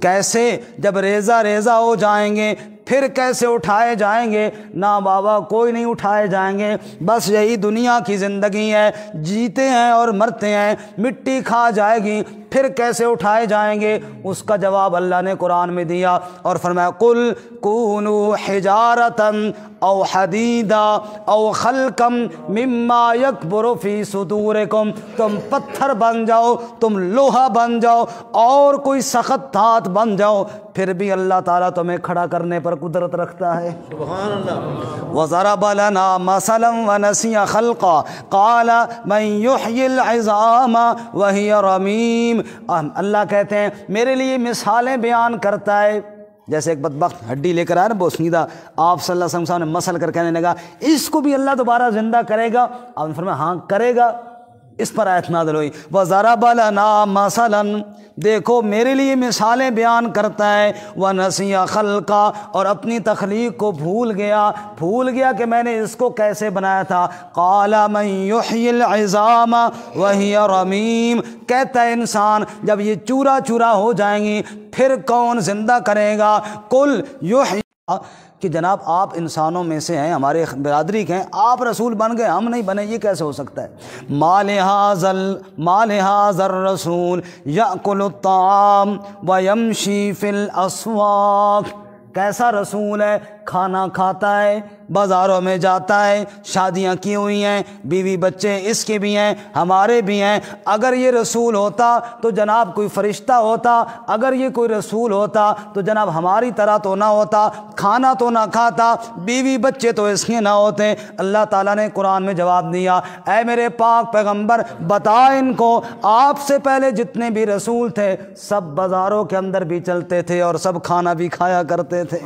S1: کیسے جب ریزہ ریزہ ہو جائیں گے پھر کیسے اٹھائے جائیں گے، نہ بابا کوئی نہیں اٹھائے جائیں گے، بس یہی دنیا کی زندگی ہے، جیتے ہیں اور مرتے ہیں، مٹی کھا جائے گی پھر کیسے اٹھائے جائیں گے۔ اس کا جواب اللہ نے قرآن میں دیا اور فرمایا قل کونوا حجارۃ او حدیدا او خلقا مما یکبر فی صدورکم، تم پتھر بن جاؤ، تم لوہا بن جاؤ اور کوئی سخت دھات بن جاؤ، پھر بھی اللہ تعالیٰ تمہیں کھڑا کرنے پر قدرت رکھتا ہے۔ سبحان اللہ۔ وَضَرَبَ لَنَا مَثَلًا وَنَسِيَ خَلْقًا قَالَ مَنْ يُحْيِي الْعِظَامَ وَهِيَ رَمِيمٌ، اللہ کہتے ہیں میرے لیے مثالیں بیان کرتا ہے، جیسے ایک بدبخت ہڈی لے کر آیا نا بوسنیدہ، آپ صلی اللہ علیہ وسلم صاحب نے مسل کر کہنے لگا اس کو بھی اللہ دوبارہ زندہ کرے گا، آپ نے فرمایا ہاں کرے گا، اس پر آیت نازل ہوئی وَضَرَبَ لَنَا مَثَلًا، دیکھو میرے لیے مثالیں بیان کرتا ہے، وَنَسِيَ خَلْقًا، اور اپنی تخلیق کو بھول گیا کہ میں نے اس کو کیسے بنایا تھا، قَالَ مَنْ يُحْيِي الْعِظَامَ وَهِيَ رَمِيمٌ، کہتا ہے انسان جب یہ چورا چورا ہو جائیں گی پھر کون زندہ کرے گا، قُلْ يُحْيِي کہ جناب آپ انسانوں میں سے ہیں، ہمارے برادری کے ہیں، آپ رسول بن گئے، ہم نہیں بنے، یہ کیسے ہو سکتا ہے؟ ما لہذا الرسول یأکل الطعام ویمشی فی الاسواق، کیسا رسول ہے؟ کھانا کھاتا ہے، بازاروں میں جاتا ہے، شادیاں کی ہوئی ہیں، بیوی بچے اس کے بھی ہیں، ہمارے بھی ہیں۔ اگر یہ رسول ہوتا تو جناب کوئی فرشتہ ہوتا، اگر یہ کوئی رسول ہوتا تو جناب ہماری طرح تو نہ ہوتا، کھانا تو نہ کھاتا، بیوی بچے تو اس کے نہ ہوتے۔ اللہ تعالیٰ نے قرآن میں جواب دیا، اے میرے پاک پیغمبر بتا ان کو، آپ سے پہلے جتنے بھی رسول تھے سب بازاروں کے اندر بھی چلتے تھے اور سب کھانا بھی کھایا کرتے تھے۔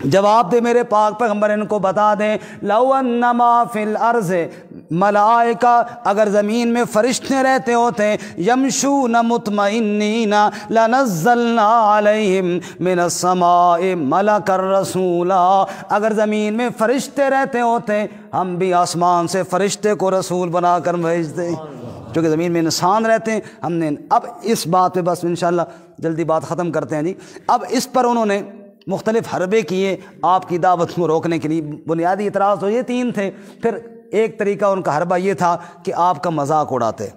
S1: جواب دے میرے پاک پیغمبر، ان کو بتا دیں، لو انما فی الارض ملائکہ، اگر زمین میں فرشتے رہتے ہوتے، یمشون مطمئنین لنزلنا علیہم من السماء ملک الرسولا، اگر زمین میں فرشتے رہتے ہوتے ہم بھی آسمان سے فرشتے کو رسول بنا کر بھیجتے، چونکہ زمین میں انسان رہتے ہیں ہم نے۔ اب اس بات پہ بس انشاءاللہ جلدی بات ختم کرتے ہیں جی۔ اب اس پر انہوں نے مختلف حربے کیے آپ کی دعوت کو روکنے کے لیے۔ بنیادی اعتراض تو یہ تین تھے، پھر ایک طریقہ ان کا حربہ یہ تھا کہ آپ کا مذاق اڑاتے،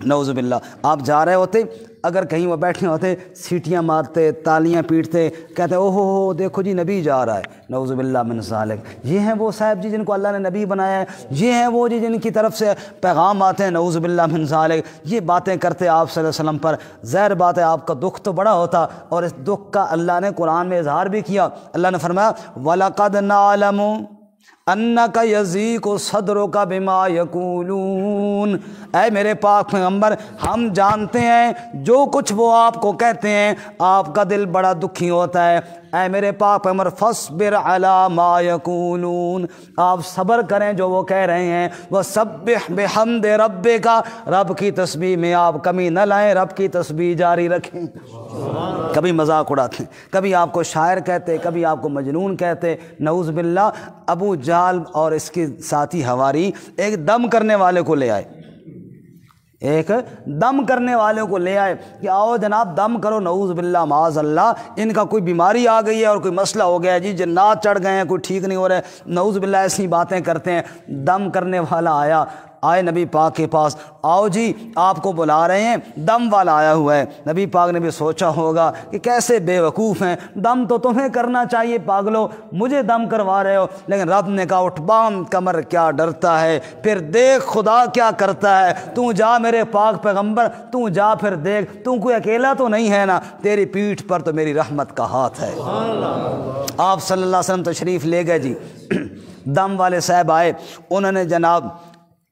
S1: نعوذ باللہ۔ آپ جا رہے ہوتے، اگر کہیں وہ بیٹھے ہوتے سیٹیاں مارتے، تالیاں پیٹتے، کہتے اوہ ہو دیکھو جی نبی جا رہا ہے، نعوذ باللہ من ذالک، یہ ہیں وہ صاحب جی جن کو اللہ نے نبی بنایا ہے، یہ ہیں وہ جی جن کی طرف سے پیغام آتے ہیں، نعوذ باللہ من ذالک۔ یہ باتیں کرتے آپ صلی اللہ علیہ وسلم پر، ظاہر بات ہے آپ کا دکھ تو بڑا ہوتا، اور اس دکھ کا اللہ نے قرآن میں اظہار بھی کیا۔ اللہ نے فرمایا وَلَقَدْ نَعْلَمُ اَنَّكَ يَضِيقُ صَدْرُكَ بِمَا يَقُولُونَ، اے میرے پاک پیغمبر ہم جانتے ہیں جو کچھ وہ آپ کو کہتے ہیں آپ کا دل بڑا دکھی ہوتا ہے۔ اے میرے پاک پیغمبر فَاصْبِرْ عَلَىٰ مَا يَقُولُونَ، آپ صبر کریں جو وہ کہہ رہے ہیں۔ وَسَبِّحْ بِحَمْدِ رَبِّكَ، رب کی تسبیح میں آپ کمی نہ لائیں، رب کی تسبیح جاری رکھیں۔ کبھی مذاق اڑاتے، کبھی آپ کو شاعر کہتے، کبھی آپ کو مجنون کہتے، نعوذ باللہ۔ ابو جہل اور اس کے ساتھی حواری ایک دم کرنے والے کو لے آئے، ایک دم کرنے والے کو لے آئے کہ آؤ جناب دم کرو، نعوذ باللہ معاذ اللہ ان کا کوئی بیماری آ گئی ہے اور کوئی مسئلہ ہو گیا ہے جی، جنات چڑھ گئے ہیں، کوئی ٹھیک نہیں ہو رہا ہے، نعوذ باللہ ایسی باتیں کرتے ہیں۔ دم کرنے والا آئے نبی پاک کے پاس، آؤ جی آپ کو بلا رہے ہیں، دم والا آیا ہوا ہے۔ نبی پاک نے بھی سوچا ہوگا کہ کیسے بے وقوف ہیں، دم تو تمہیں کرنا چاہیے پاگلو، مجھے دم کروا رہے ہو۔ لیکن رب نے کہا اٹھ بام کمر کیا ڈرتا ہے، پھر دیکھ خدا کیا کرتا ہے، تو جا میرے پاک پیغمبر، تو جا پھر دیکھ، تو کوئی اکیلا تو نہیں ہے نا، تیری پیٹھ پر تو میری رحمت کا ہاتھ ہے۔ آپ صلی اللہ علیہ وسلم تشریف لے گئے جی، دم والے صاحب آئے، انہوں نے جناب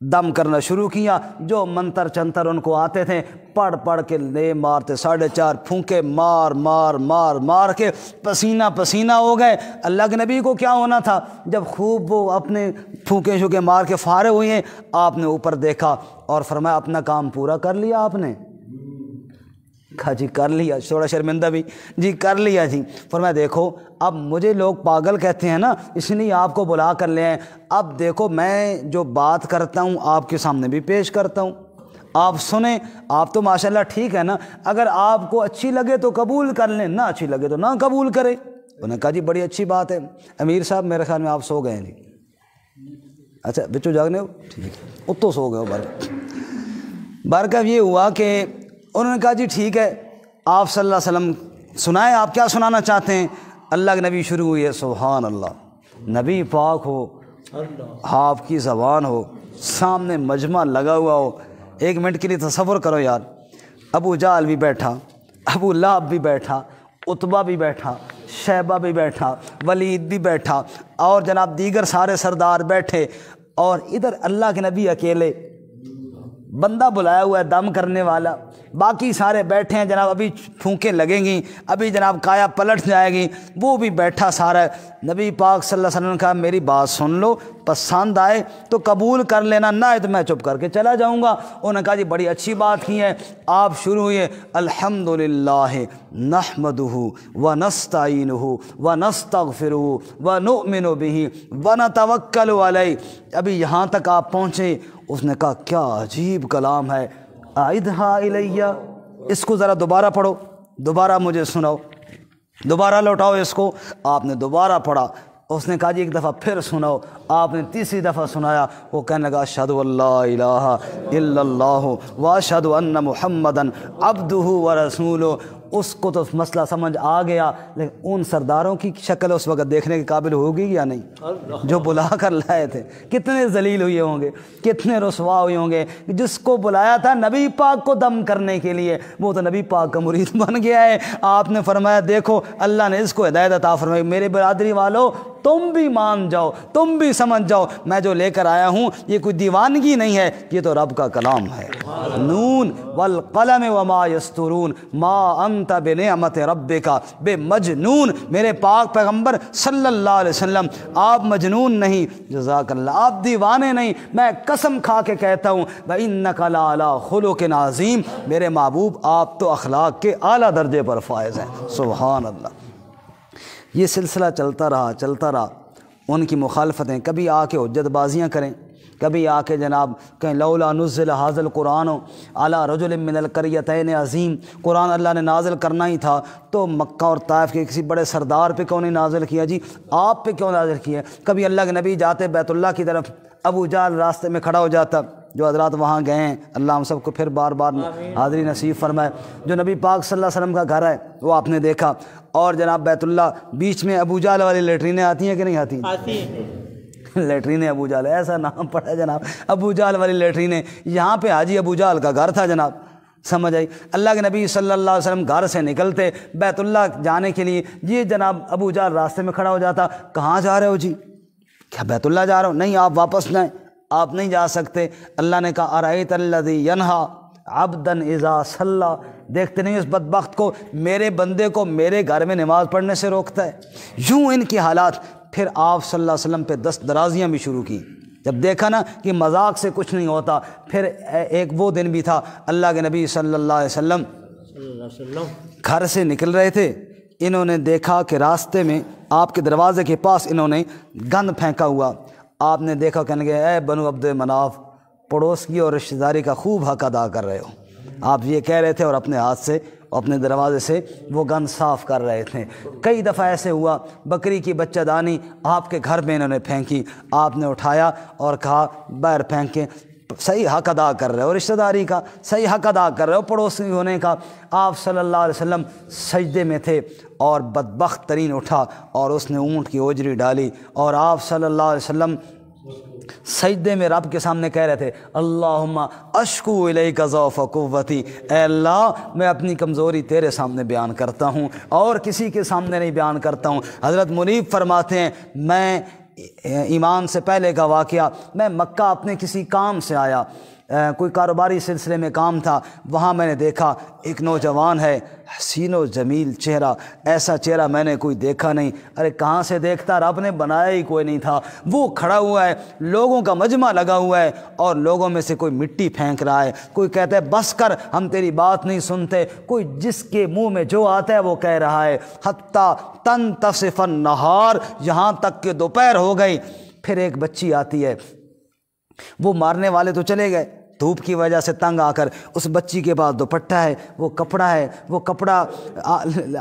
S1: دم کرنا شروع کیا، جو منتر چنتر ان کو آتے تھے پڑھ پڑھ کے لے مارتے، 4.5 پھونکے مار مار مار مار کے پسینہ پسینہ ہو گئے۔ اللہ کے نبی کو کیا ہونا تھا، جب خوب وہ اپنے پھونکے شوکے مار کے فارغ ہوئے ہیں، آپ نے اوپر دیکھا اور فرمایا اپنا کام پورا کر لیا آپ نے؟ کہا جی کر لیا، تھوڑا شرمندہ بھی، جی کر لیا جی۔ فرمایا دیکھو اب مجھے لوگ پاگل کہتے ہیں نا، اس لیے آپ کو بلا کر لے آئے، اب دیکھو میں جو بات کرتا ہوں آپ کے سامنے بھی پیش کرتا ہوں، آپ سنیں، آپ تو ماشاءاللہ ٹھیک ہے نا، اگر آپ کو اچھی لگے تو قبول کر لیں، نہ اچھی لگے تو نہ قبول کریں۔ انہوں نے کہا جی بڑی اچھی بات ہے۔ امیر صاحب میرے خیال میں آپ سو گئے ہیں جی، اچھا بچوں جاگنے ہو، ٹھیک ہے، اتو سو گئے ہو۔ برکت یہ ہوا کہ انہوں نے کہا جی ٹھیک ہے آپ صلی اللہ علیہ وسلم سنائیں، آپ کیا سنانا چاہتے ہیں؟ اللہ کے نبی شروع ہوئی ہے، سبحان اللہ، نبی پاک ہو، آپ کی زبان ہو، سامنے مجمع لگا ہوا ہو، 1 منٹ کے لیے تصور کرو یار، ابو جہل بھی بیٹھا، ابو لہب بھی بیٹھا، عتبہ بھی بیٹھا، شیبہ بھی بیٹھا، ولید بھی بیٹھا، اور جناب دیگر سارے سردار بیٹھے، اور ادھر اللہ کے نبی اکیلے، بندہ بلایا ہوا ہے دم کرنے والا، باقی سارے بیٹھے ہیں جناب، ابھی پھونکیں لگیں گی، ابھی جناب کایا پلٹ جائے گی، وہ بھی بیٹھا سارا۔ نبی پاک صلی اللہ علیہ وسلم نے کہا میری بات سن لو، پسند آئے تو قبول کر لینا، نہ آئے تو میں چپ کر کے چلا جاؤں گا۔ انہوں نے کہا جی بڑی اچھی بات کی ہے۔ آپ شروع ہوئے الحمدللہ نحمدہ ونستعینہ ونستغفرہ ونؤمن بہ ونتوکل علیہ، ابھی یہاں تک آپ پہنچے، اس نے کہا کیا عجیب کلام ہے، اعدھا الیہ، اس کو ذرا دوبارہ پڑھو، دوبارہ مجھے سناؤ۔ دوبارہ لوٹاؤ اس کو۔ آپ نے دوبارہ پڑھا، اس نے کہا جی ایک دفعہ پھر سناؤ۔ آپ نے تیسری دفعہ سنایا، وہ کہنے لگا اشہد ان لا الہ الا اللہ واشہد ان محمدًا عبدہ ورسولہ۔ اس کو تو مسئلہ سمجھ آ گیا، لیکن ان سرداروں کی شکل اس وقت دیکھنے کے قابل ہوگی یا نہیں جو بلا کر لائے تھے؟ کتنے ذلیل ہوئے ہوں گے، کتنے رسوا ہوئے ہوں گے۔ جس کو بلایا تھا نبی پاک کو دم کرنے کے لیے، وہ تو نبی پاک کا مرید بن گیا ہے۔ آپ نے فرمایا دیکھو اللہ نے اس کو ہدایت عطا فرمائی، میرے برادری والو تم بھی مان جاؤ، تم بھی سمجھ جاؤ، میں جو لے کر آیا ہوں یہ کوئی دیوانگی نہیں ہے، یہ تو رب کا کلام ہے۔ نون والقلم وما یسطرون ما انت بنعمت ربک بمجنون۔ میرے پاک پیغمبر صلی اللہ علیہ وسلم آپ مجنون نہیں، جزاک اللہ، آپ دیوانے نہیں، میں قسم کھا کے کہتا ہوں وَإِنَّكَ لَعَلَىٰ خُلُقٍ عَظِيمٍ، میرے محبوب آپ تو اخلاق کے اعلیٰ درجے پر فائز ہیں۔ سبحان اللہ۔ یہ سلسلہ چلتا رہا۔ ان کی مخالفتیں، کبھی آ کے حجت بازیاں کریں، کبھی آ کے جناب کہیں لولا نزل ھذا القرآن علی رجل من القریتین عظیم، قرآن اللہ نے نازل کرنا ہی تھا تو مکہ اور طائف کے کسی بڑے سردار پہ کیوں نہیں نازل کیا جی، آپ پہ کیوں نازل کیا؟ کبھی اللہ کے نبی جاتے بیت اللہ کی طرف، ابو جہل راستے میں کھڑا ہو جاتا۔ جو حضرات وہاں گئے ہیں اللہ ہم سب کو پھر بار بار حاضری نصیب فرمائے۔ جو نبی پاک صلی اللہ علیہ وسلم کا گھر ہے وہ آپ نے دیکھا، اور جناب بیت اللہ بیچ میں ابو جہل والی لیٹرینیں آتی ہیں کہ نہیں آتی؟ آتی ہیں۔ لیٹرینیں ابو جہل، ایسا نام پڑا جناب، ابو جہل والی لیٹرینیں۔ یہاں پہ حاجی ابو جہل کا گھر تھا جناب، سمجھ آئی؟ اللہ کے نبی صلی اللہ علیہ وسلم گھر سے نکلتے بیت اللہ جانے کے لیے، یہ جناب ابو جہل راستے میں کھڑا ہو جاتا، کہاں جا رہے ہو جی؟ کیا بیت اللہ جا رہا ہو؟ نہیں، آپ واپس جائیں، آپ نہیں جا سکتے۔ اللہ نے کہا ارأیت الذی ینہا عبدا اذا صلی، دیکھتے نہیں اس بدبخت کو، میرے بندے کو میرے گھر میں نماز پڑھنے سے روکتا ہے۔ یوں ان کی حالات۔ پھر آپ صلی اللہ علیہ وسلم پہ دست درازیاں بھی شروع کی، جب دیکھا نا کہ مذاق سے کچھ نہیں ہوتا۔ پھر ایک وہ دن بھی تھا، اللہ کے نبی صلی اللہ علیہ وسلم گھر سے نکل رہے تھے، انہوں نے دیکھا کہ راستے میں آپ کے دروازے کے پاس انہوں نے گند پھینکا ہوا۔ آپ نے دیکھا، کہنے لگے اے بنو عبد مناف، پڑوس کی اور رشتہ داری کا خوب حق ادا کر رہے ہو۔ آپ یہ کہہ رہے تھے اور اپنے ہاتھ سے اپنے دروازے سے وہ گند صاف کر رہے تھے۔ کئی دفعہ ایسے ہوا، بکری کی بچہ دانی آپ کے گھر میں انہوں نے پھینکی، آپ نے اٹھایا اور کہا باہر پھینکیں، صحیح حق ادا کر رہے ہو، رشتہ داری کا صحیح حق ادا کر رہے ہو، پڑوسی ہونے کا۔ آپ صلی اللہ علیہ وسلم سجدے میں تھے اور بدبخت ترین اٹھا اور اس نے اونٹ کی اوجری ڈالی، اور آپ صلی اللہ علیہ وسلم سجدے میں رب کے سامنے کہہ رہے تھے اللہم اشکو الیک ضعف قوتی، اے اللہ میں اپنی کمزوری تیرے سامنے بیان کرتا ہوں اور کسی کے سامنے نہیں بیان کرتا ہوں۔ حضرت منیب فرماتے ہیں میں ایمان سے پہلے کا واقعہ، میں مکہ اپنے کسی کام سے آیا، کوئی کاروباری سلسلے میں کام تھا، وہاں میں نے دیکھا ایک نوجوان ہے، حسین و جمیل چہرہ، ایسا چہرہ میں نے کوئی دیکھا نہیں۔ ارے کہاں سے دیکھتا، رب نے بنایا ہی کوئی نہیں تھا۔ وہ کھڑا ہوا ہے، لوگوں کا مجمع لگا ہوا ہے اور لوگوں میں سے کوئی مٹی پھینک رہا ہے، کوئی کہتا ہے بس کر ہم تیری بات نہیں سنتے، کوئی جس کے منہ میں جو آتا ہے وہ کہہ رہا ہے، حتیٰ تنتصف النہار، یہاں تک کہ دوپہر ہو گئی۔ پھر ایک بچی آتی ہے، وہ مارنے والے تو چلے گئے، دھوپ کی وجہ سے تنگ آ کر اس بچی کے پاس دوپٹہ ہے، وہ کپڑا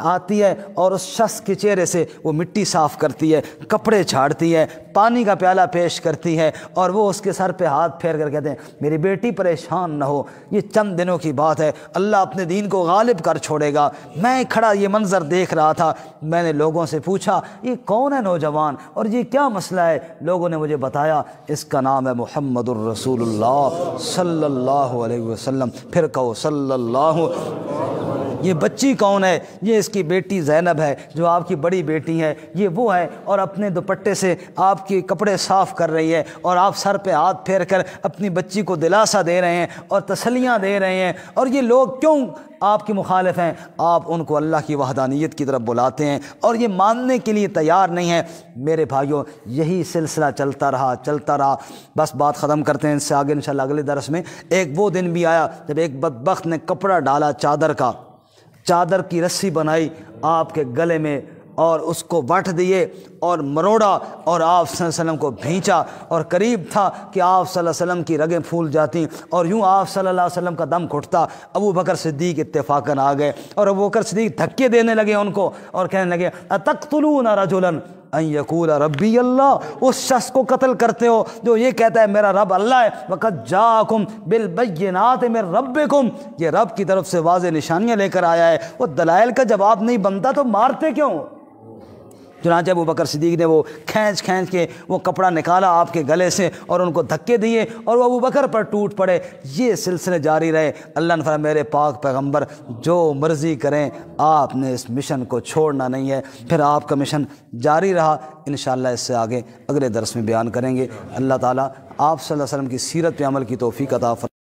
S1: آتی ہے اور اس شخص کے چہرے سے وہ مٹی صاف کرتی ہے، کپڑے جھاڑتی ہے، پانی کا پیالہ پیش کرتی ہے، اور وہ اس کے سر پہ ہاتھ پھیر کر کہتے ہیں میری بیٹی پریشان نہ ہو، یہ چند دنوں کی بات ہے، اللہ اپنے دین کو غالب کر چھوڑے گا۔ میں کھڑا یہ منظر دیکھ رہا تھا، میں نے لوگوں سے پوچھا یہ کون ہے نوجوان اور یہ کیا مسئلہ ہے؟ لوگوں نے مجھے بتایا اس کا نام ہے محمد الرسول اللہ صلی اللہ علیہ وسلم۔ پھر کہو صلی اللہ۔ یہ بچی کون ہے؟ یہ اس کی بیٹی زینب ہے جو آپ کی بڑی بیٹی ہے، یہ وہ ہے، اور اپنے دوپٹے سے آپ کے کپڑے صاف کر رہی ہے اور آپ سر پہ ہاتھ پھیر کر اپنی بچی کو دلاسا دے رہے ہیں اور تسلیاں دے رہے ہیں۔ اور یہ لوگ کیوں آپ کے مخالف ہیں؟ آپ ان کو اللہ کی وحدانیت کی طرف بلاتے ہیں اور یہ ماننے کے لیے تیار نہیں ہیں۔ میرے بھائیوں یہی سلسلہ چلتا رہا۔ بس بات ختم کرتے ہیں، ان سے آگے انشاءاللہ اگلے درس میں۔ ایک وہ دن بھی آیا جب ایک بدبخت نے کپڑا ڈالا چادر کی رسی بنائی آپ کے گلے میں اور اس کو وٹ دیے اور مروڑا اور آپ صلی اللہ علیہ وسلم کو بھینچا، اور قریب تھا کہ آپ صلی اللہ علیہ وسلم کی رگیں پھول جاتی اور یوں آپ صلی اللہ علیہ وسلم کا دم گھٹتا۔ ابو بکر صدیق اتفاقاً آ گئے اور ابو بکر صدیق دھکے دینے لگے ان کو اور کہنے لگے اتقتلون رجلا ان یقول ربی اللہ، اس شخص کو قتل کرتے ہو جو یہ کہتا ہے میرا رب اللہ ہے، وقد جاءکم بالبینات من ربکم، یہ رب کی طرف سے واضح نشانیاں لے کر آیا ہے، وہ دلائل کا جواب نہیں بنتا تو مارتے کیوں؟ چنانچہ ابو بکر صدیق نے وہ کھینچ کے وہ کپڑا نکالا آپ کے گلے سے اور ان کو دھکے دیے اور وہ ابو بکر پر ٹوٹ پڑے۔ یہ سلسلے جاری رہے۔ اللہ نے فرمایا میرے پاک پیغمبر جو مرضی کریں، آپ نے اس مشن کو چھوڑنا نہیں ہے۔ پھر آپ کا مشن جاری رہا، انشاءاللہ اس سے آگے اگلے درس میں بیان کریں گے۔ اللہ تعالیٰ آپ صلی اللہ علیہ وسلم کی سیرت پہ عمل کی توفیق عطا فرمائے۔